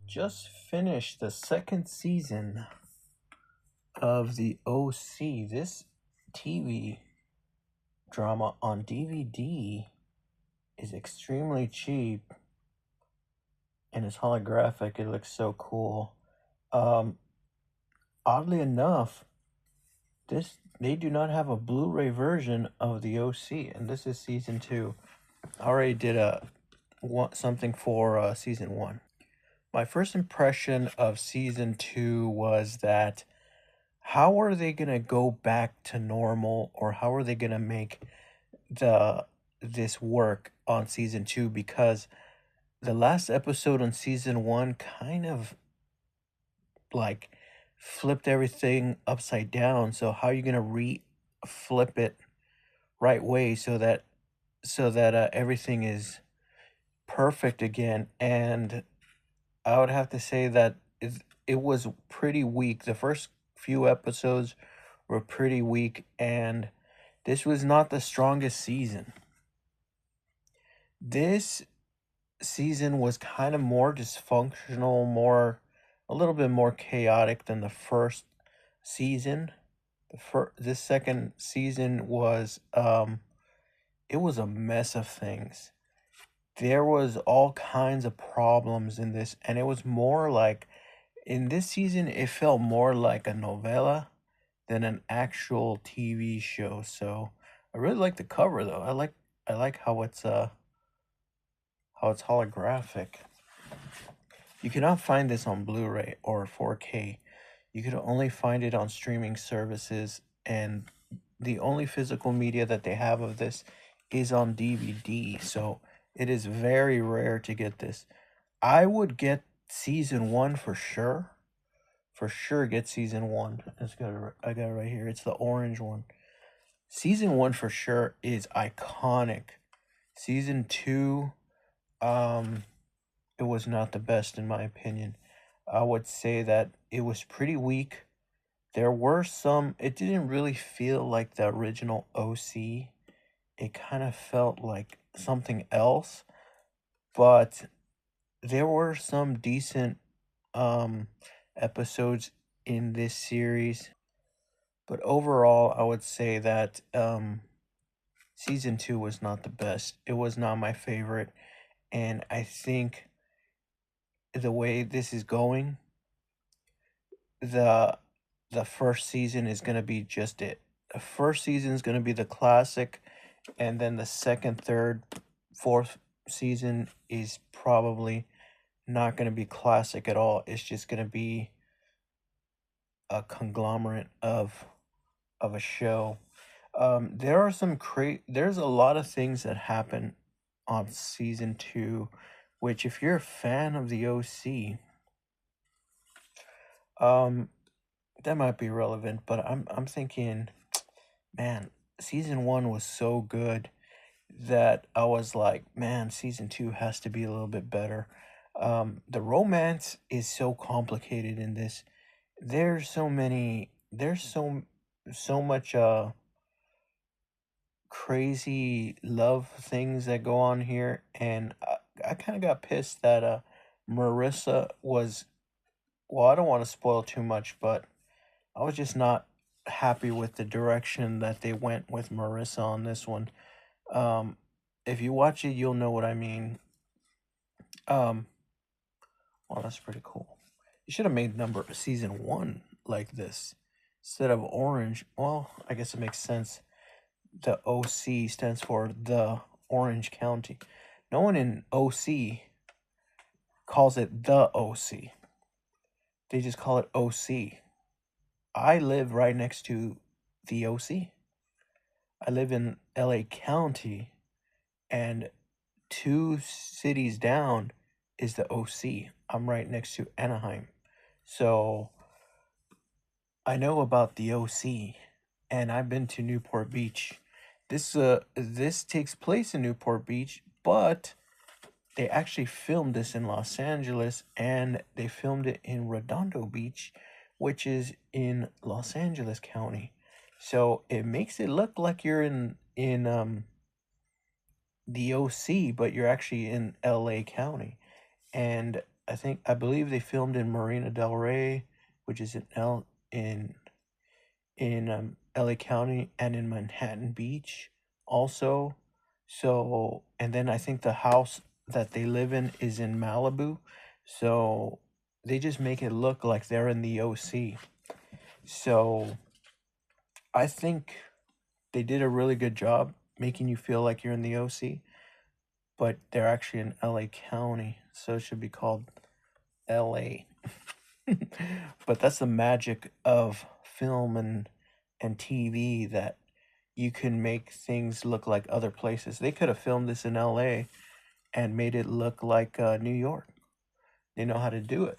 Just finished the second season of the OC. This TV drama on DVD is extremely cheap and it's holographic. It looks so cool. Um, Oddly enough, this they do not have a Blu-ray version of the OC, and this is season two. I already did something for season one. My first impression of season two was that how are they gonna go back to normal, or how are they gonna make the this work on season two? Because the last episode on season one kind of like flipped everything upside down. So how are you gonna flip it right way so that everything is perfect again? And I would have to say that it was pretty weak. The first few episodes were pretty weak, and this was not the strongest season. This season was kind of more dysfunctional, a little bit more chaotic than the first season. This second season was it was a mess of things. There was all kinds of problems in this, and it was more like in this season it felt more like a novella than an actual TV show. So I really like the cover though. I like how it's holographic. You cannot find this on Blu-ray or 4K. You could only find it on streaming services, and the only physical media that they have of this is on DVD. So it is very rare to get this. I would get season one for sure. For sure, get season one. I got it right here. It's the orange one. Season one for sure is iconic. Season two, um, it was not the best in my opinion. I would say that it was pretty weak. There were it didn't really feel like the original OC. It kind of felt like something else, but there were some decent um episodes in this series. But overall, I would say that season 2 was not the best. It was not my favorite, and I think the way this is going, the the first season is going to be just it. The first season is going to be the classic, and then the second, third, fourth season is probably not going to be classic at all. It's just going to be a conglomerate of a show. There are there's a lot of things that happen on season 2, which if you're a fan of the OC, um that might be relevant, but I'm thinking, man, season 1 was so good that I was like, man, season 2 has to be a little bit better. The romance is so complicated in this. There's so much crazy love things that go on here, and I kind of got pissed that Marissa was, well, I don't want to spoil too much, but I was just not happy with the direction that they went with Marissa on this one. Um, if you watch it, you'll know what I mean. Um, well, that's pretty cool. You should have made number season 1 like this instead of orange. Well, I guess it makes sense. The OC stands for the Orange County. No one in OC calls it the OC. They just call it OC. I live right next to the OC. I live in LA County, and 2 cities down is the OC. I'm right next to Anaheim. So I know about the OC, and I've been to Newport Beach. This takes place in Newport Beach, but they actually filmed this in Los Angeles, and they filmed it in Redondo Beach, which is in Los Angeles County. So it makes it look like you're in the OC, but you're actually in LA County. And I believe they filmed in Marina Del Rey, which is in LA County, and in Manhattan Beach also. So, and then I think the house that they live in is in Malibu. So they just make it look like they're in the OC. So I think they did a really good job making you feel like you're in the OC, but they're actually in LA County. So it should be called LA. But that's the magic of film and TV, that you can make things look like other places. They could have filmed this in LA and made it look like New York. They know how to do it.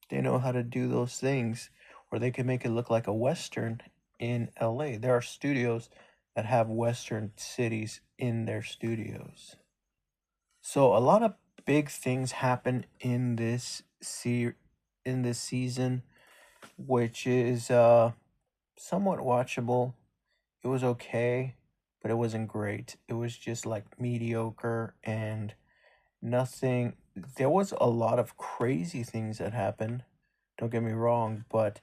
They know how to do those things, or they can make it look like a Western in LA. There are studios that have Western cities in their studios. So a lot of big things happen in this season, which is somewhat watchable. It was okay, but it wasn't great. It was just like mediocre and nothing. There was a lot of crazy things that happened. Don't get me wrong, but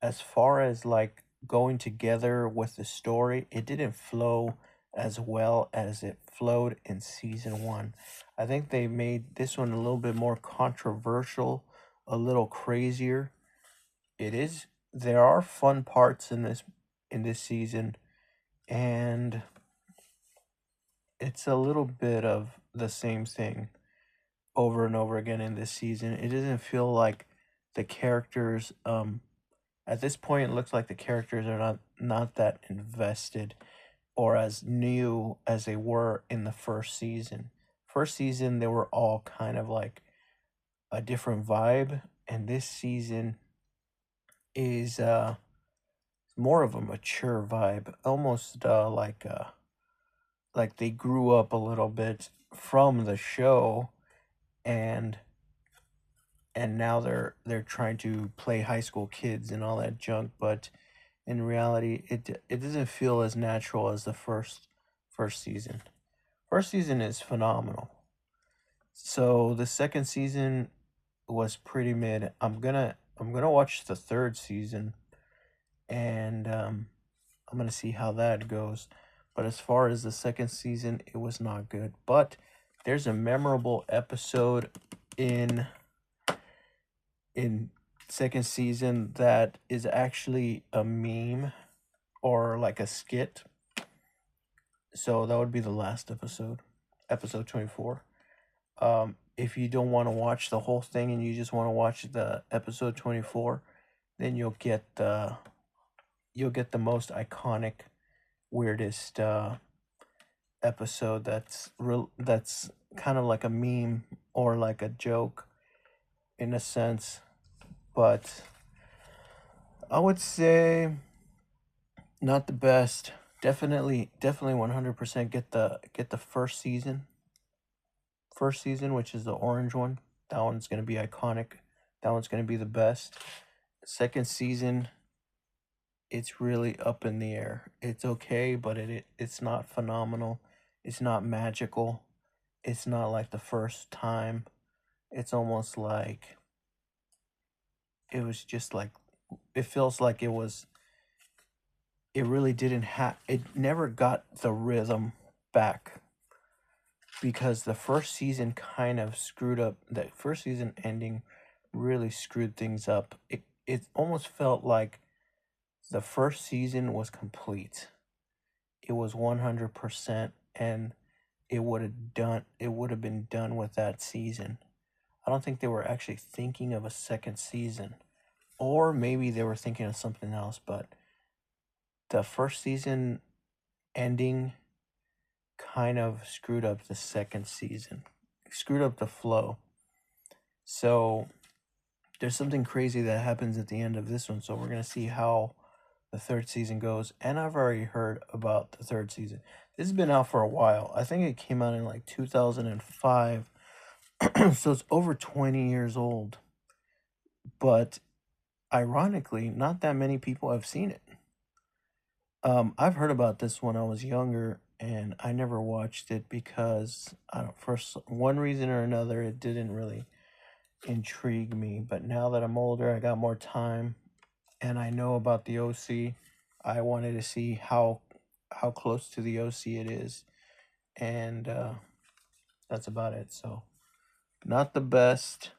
as far as like going together with the story, it didn't flow as well as it flowed in season one. I think they made this one a little bit more controversial, a little crazier. It is, there are fun parts in this season, and it's a little bit of the same thing over and over again in this season. It doesn't feel like the characters at this point it looks like the characters are not that invested or as new as they were in the first season. First season they were all kind of like a different vibe, and this season is more of a mature vibe, almost like they grew up a little bit from the show, and now they're trying to play high school kids and all that junk, but in reality it doesn't feel as natural as the first season. First season is phenomenal. So the second season was pretty mid. I'm gonna watch the third season, and I'm gonna see how that goes. But as far as the second season, it was not good. But there's a memorable episode in in second season that is actually a meme or like a skit. So that would be the last episode, episode 24. If you don't want to watch the whole thing and you just want to watch the episode 24, then you'll get the most iconic, weirdest episode that's kind of like a meme or like a joke in a sense. But I would say not the best. Definitely 100% get the first season, which is the orange one. That one's gonna be iconic. That one's gonna be the best. Second season, it's really up in the air. It's okay, but it's not phenomenal. It's not magical. It's not like the first time. It's almost like it was just like, it feels like it really didn't have, it never got the rhythm back, because the first season kind of screwed up. The first season ending really screwed things up. It almost felt like the first season was complete. It was 100%, and it would have been done with that season. I don't think they were actually thinking of a second season, or maybe they were thinking of something else, but the first season ending kind of screwed up the second season, screwed up the flow. So there's something crazy that happens at the end of this one. So we're gonna see how the third season goes. And I've already heard about the third season. This has been out for a while. I think it came out in like 2005. So it's over 20 years old. But ironically, not that many people have seen it. I've heard about this when I was younger, and I never watched it because I don't. For one reason or another, it didn't really. intrigue me. But now that I'm older, I got more time, and I know about the OC. I wanted to see how close to the OC it is, and that's about it. So, not the best.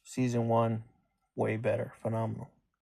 Season one, way better, phenomenal.